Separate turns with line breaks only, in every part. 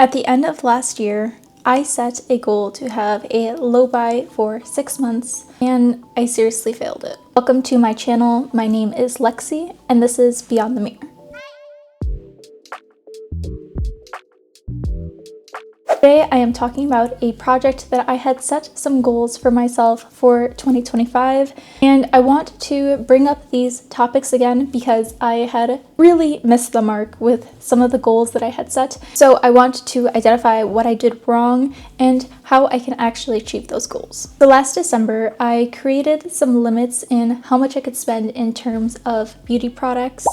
At the end of last year, I set a goal to have a low buy for 6 months, and I seriously failed it. Welcome to my channel. My name is Lexi, and this is Beyond the Mirror. Today I am talking about a project that I had set some goals for myself for 2025, and I want to bring up these topics again because I had really missed the mark with some of the goals that I had set. So I want to identify what I did wrong and how I can actually achieve those goals. So last December, I created some limits in how much I could spend in terms of beauty products.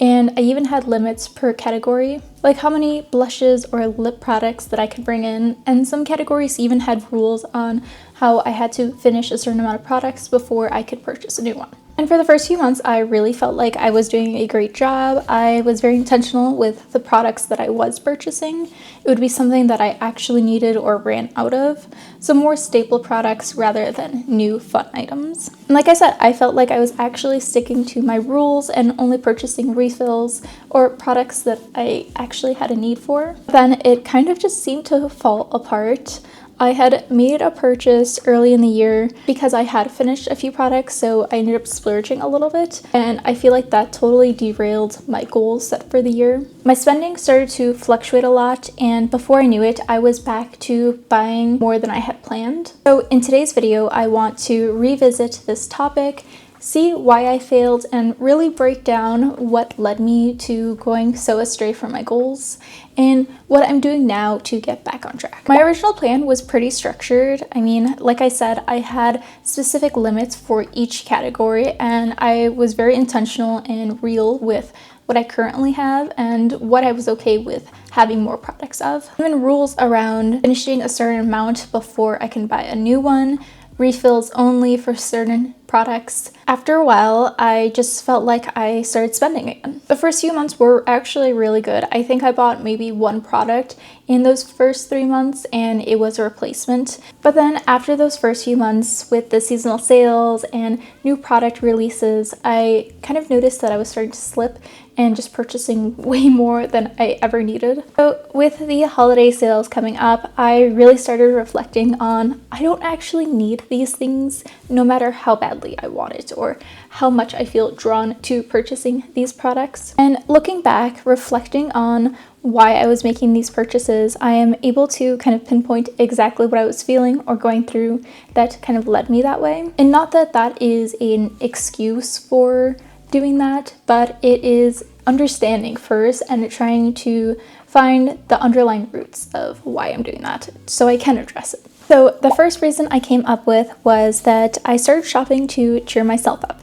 And I even had limits per category, like how many blushes or lip products that I could bring in, and some categories even had rules on how I had to finish a certain amount of products before I could purchase a new one. And for the first few months, I really felt like I was doing a great job. I was very intentional with the products that I was purchasing. It would be something that I actually needed or ran out of, so more staple products rather than new fun items. And like I said, I felt like I was actually sticking to my rules and only purchasing refills or products that I actually had a need for. Then it kind of just seemed to fall apart. I had made a purchase early in the year because I had finished a few products, so I ended up splurging a little bit, and I feel like that totally derailed my goals set for the year. My spending started to fluctuate a lot, and before I knew it, I was back to buying more than I had planned. So in today's video, I want to revisit this topic, see why I failed, and really break down what led me to going so astray from my goals and what I'm doing now to get back on track. My original plan was pretty structured. I mean, like I said, I had specific limits for each category, and I was very intentional and real with what I currently have and what I was okay with having more products of. Even rules around finishing a certain amount before I can buy a new one, refills only for certain products. After a while, I just felt like I started spending again. The first few months were actually really good. I think I bought maybe one product in those first 3 months, and it was a replacement. But then after those first few months with the seasonal sales and new product releases, I kind of noticed that I was starting to slip and just purchasing way more than I ever needed. So with the holiday sales coming up, I really started reflecting on I don't actually need these things no matter how badly I want it or how much I feel drawn to purchasing these products. And looking back, reflecting on why I was making these purchases, I am able to kind of pinpoint exactly what I was feeling or going through that kind of led me that way. And not that that is an excuse for doing that, but it is understanding first and trying to find the underlying roots of why I'm doing that so I can address it. So the first reason I came up with was that I started shopping to cheer myself up.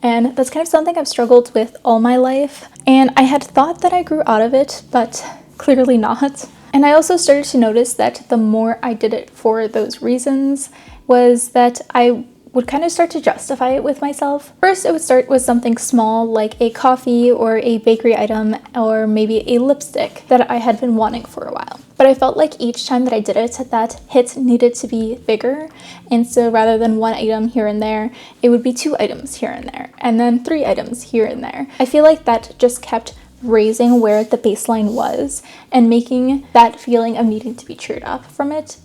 And that's kind of something I've struggled with all my life. And I had thought that I grew out of it, but clearly not. And I also started to notice that the more I did it for those reasons was that I would kind of start to justify it with myself. First, it would start with something small like a coffee or a bakery item or maybe a lipstick that I had been wanting for a while. But I felt like each time that I did it, that hit needed to be bigger. And so rather than one item here and there, it would be 2 items here and there, and then 3 items here and there. I feel like that just kept raising where the baseline was and making that feeling of needing to be cheered up from it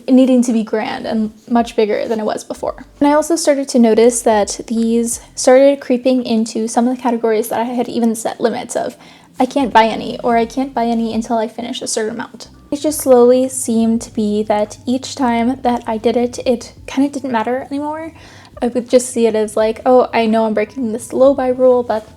needing to be grand and much bigger than it was before. And I also started to notice that these started creeping into some of the categories that I had even set limits of. I can't buy any, or I can't buy any until I finish a certain amount. It just slowly seemed to be that each time that I did it, it kind of didn't matter anymore. I would just see it as like, oh, I know I'm breaking this low buy rule, but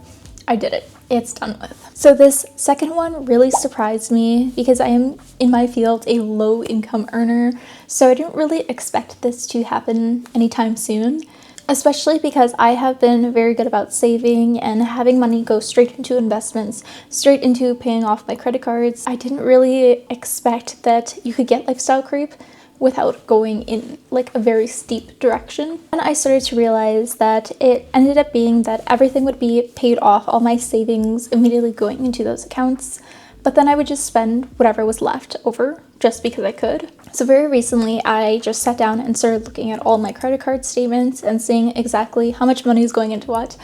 I did it. It's done with. So this second one really surprised me because I am in my field a low income earner, so I didn't really expect this to happen anytime soon, especially because I have been very good about saving and having money go straight into investments, straight into paying off my credit cards. I didn't really expect that you could get lifestyle creep without going in like a very steep direction. And I started to realize that it ended up being that everything would be paid off, all my savings immediately going into those accounts, but then I would just spend whatever was left over just because I could. So very recently, I just sat down and started looking at all my credit card statements and seeing exactly how much money is going into what,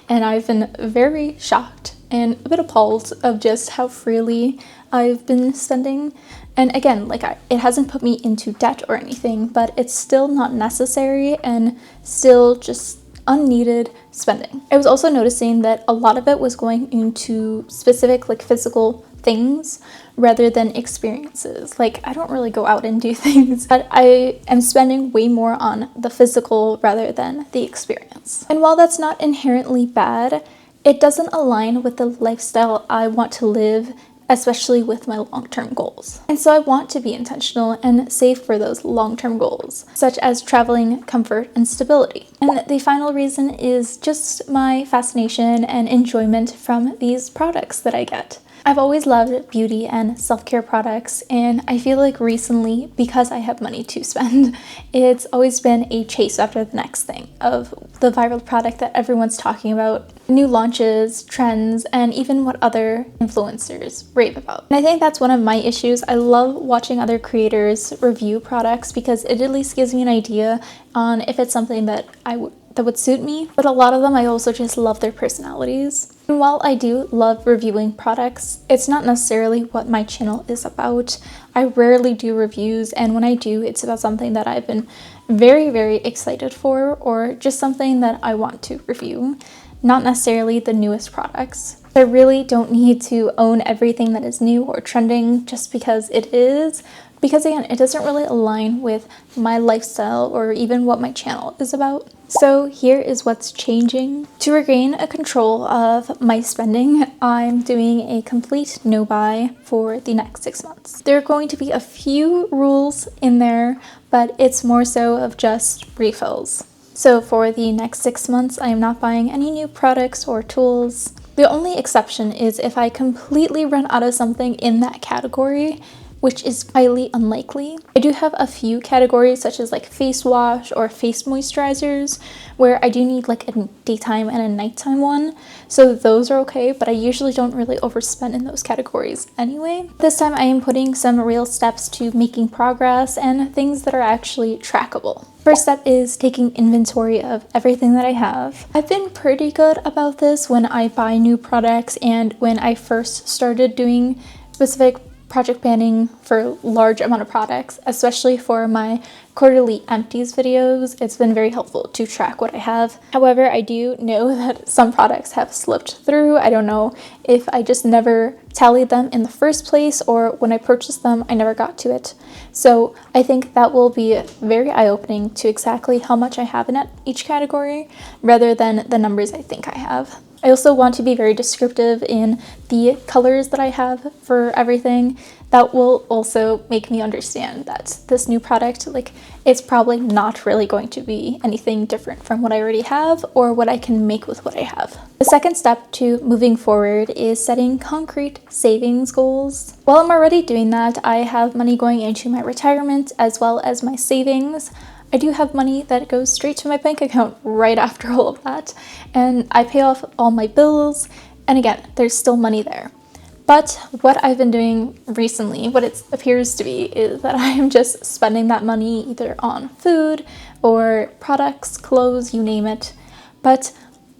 and I've been very shocked and a bit appalled of just how freely I've been spending. And again, like it hasn't put me into debt or anything, but it's still not necessary and still just unneeded spending. I was also noticing that a lot of it was going into specific like physical things rather than experiences. Like I don't really go out and do things, but I am spending way more on the physical rather than the experience. And while that's not inherently bad, it doesn't align with the lifestyle I want to live, especially with my long-term goals. And so I want to be intentional and save for those long-term goals, such as traveling, comfort, and stability. And the final reason is just my fascination and enjoyment from these products that I get. I've always loved beauty and self-care products, and I feel like recently, because I have money to spend, it's always been a chase after the next thing of the viral product that everyone's talking about, new launches, trends, and even what other influencers rave about. And I think that's one of my issues. I love watching other creators review products because it at least gives me an idea on if it's something that that would suit me, but a lot of them I also just love their personalities. And while I do love reviewing products, it's not necessarily what my channel is about. I rarely do reviews, and when I do, it's about something that I've been very, very excited for, or just something that I want to review, not necessarily the newest products. I really don't need to own everything that is new or trending just because it is, because again, it doesn't really align with my lifestyle or even what my channel is about. So here is what's changing. To regain a control of my spending, I'm doing a complete no buy for the next 6 months. There are going to be a few rules in there, but it's more so of just refills. So for the next 6 months, I am not buying any new products or tools. The only exception is if I completely run out of something in that category, which is highly unlikely. I do have a few categories such as like face wash or face moisturizers where I do need like a daytime and a nighttime one. So those are okay, but I usually don't really overspend in those categories anyway. This time I am putting some real steps to making progress and things that are actually trackable. First step is taking inventory of everything that I have. I've been pretty good about this when I buy new products and when I first started doing specific project planning for large amount of products, especially for my quarterly empties videos. It's been very helpful to track what I have. However, I do know that some products have slipped through. I don't know if I just never tallied them in the first place or when I purchased them, I never got to it. So I think that will be very eye-opening to exactly how much I have in each category rather than the numbers I think I have. I also want to be very descriptive in the colors that I have for everything. That will also make me understand that this new product, like, it's probably not really going to be anything different from what I already have or what I can make with what I have. The second step to moving forward is setting concrete savings goals. While I'm already doing that, I have money going into my retirement as well as my savings. I do have money that goes straight to my bank account right after all of that, and I pay off all my bills, and again, there's still money there. But what I've been doing recently, what it appears to be, is that I am just spending that money either on food or products, clothes, you name it. But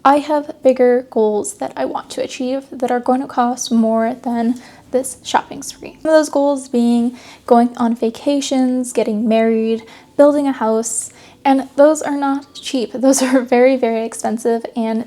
I have bigger goals that I want to achieve that are going to cost more than this shopping spree. One of those goals being going on vacations, getting married, building a house, and those are not cheap. Those are very, very expensive, and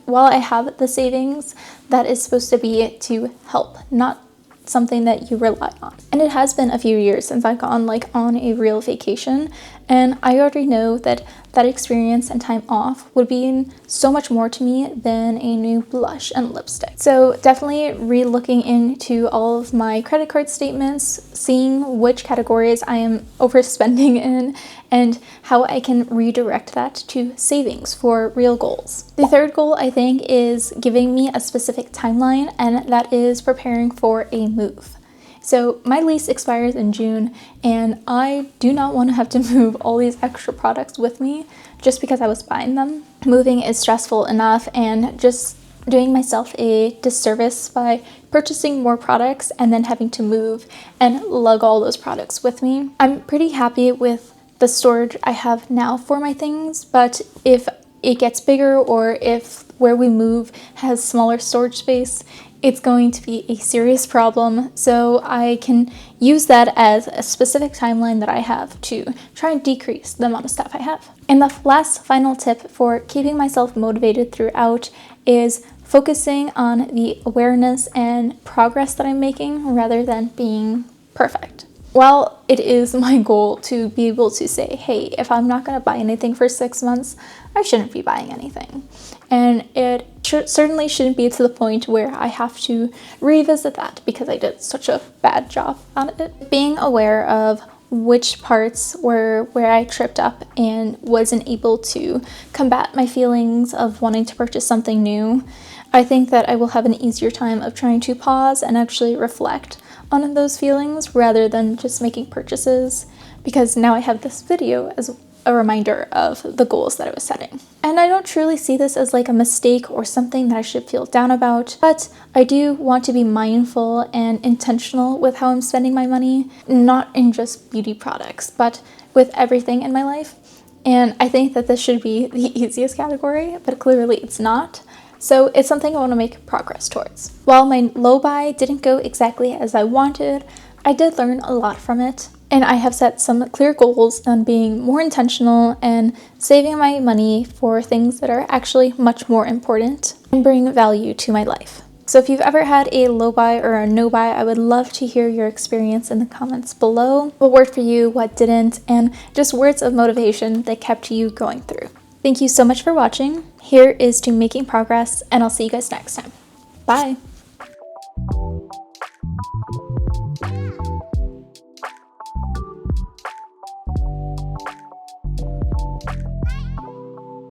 while I have the savings, that is supposed to be to help, not something that you rely on. And it has been a few years since I've gone on a real vacation, and I already know that that experience and time off would be so much more to me than a new blush and lipstick. So definitely re-looking into all of my credit card statements, seeing which categories I am overspending in, and how I can redirect that to savings for real goals. The third goal, I think, is giving me a specific timeline, and that is preparing for a move. So my lease expires in June, and I do not want to have to move all these extra products with me just because I was buying them. Moving is stressful enough, and just doing myself a disservice by purchasing more products and then having to move and lug all those products with me. I'm pretty happy with the storage I have now for my things, but if it gets bigger or if where we move has smaller storage space, it's going to be a serious problem, so I can use that as a specific timeline that I have to try and decrease the amount of stuff I have. And the last final tip for keeping myself motivated throughout is focusing on the awareness and progress that I'm making rather than being perfect. While it is my goal to be able to say, hey, if I'm not going to buy anything for 6 months, I shouldn't be buying anything. And it certainly shouldn't be to the point where I have to revisit that because I did such a bad job on it. Being aware of which parts were where I tripped up and wasn't able to combat my feelings of wanting to purchase something new, I think that I will have an easier time of trying to pause and actually reflect on those feelings rather than just making purchases, because now I have this video as a reminder of the goals that I was setting. And I don't truly see this as like a mistake or something that I should feel down about, but I do want to be mindful and intentional with how I'm spending my money, not in just beauty products, but with everything in my life. And I think that this should be the easiest category, but clearly it's not. So it's something I want to make progress towards. While my low buy didn't go exactly as I wanted, I did learn a lot from it. And I have set some clear goals on being more intentional and saving my money for things that are actually much more important and bring value to my life. So if you've ever had a low buy or a no buy, I would love to hear your experience in the comments below. What worked for you, what didn't, and just words of motivation that kept you going through. Thank you so much for watching. Here is to making progress, and I'll see you guys next time. Bye.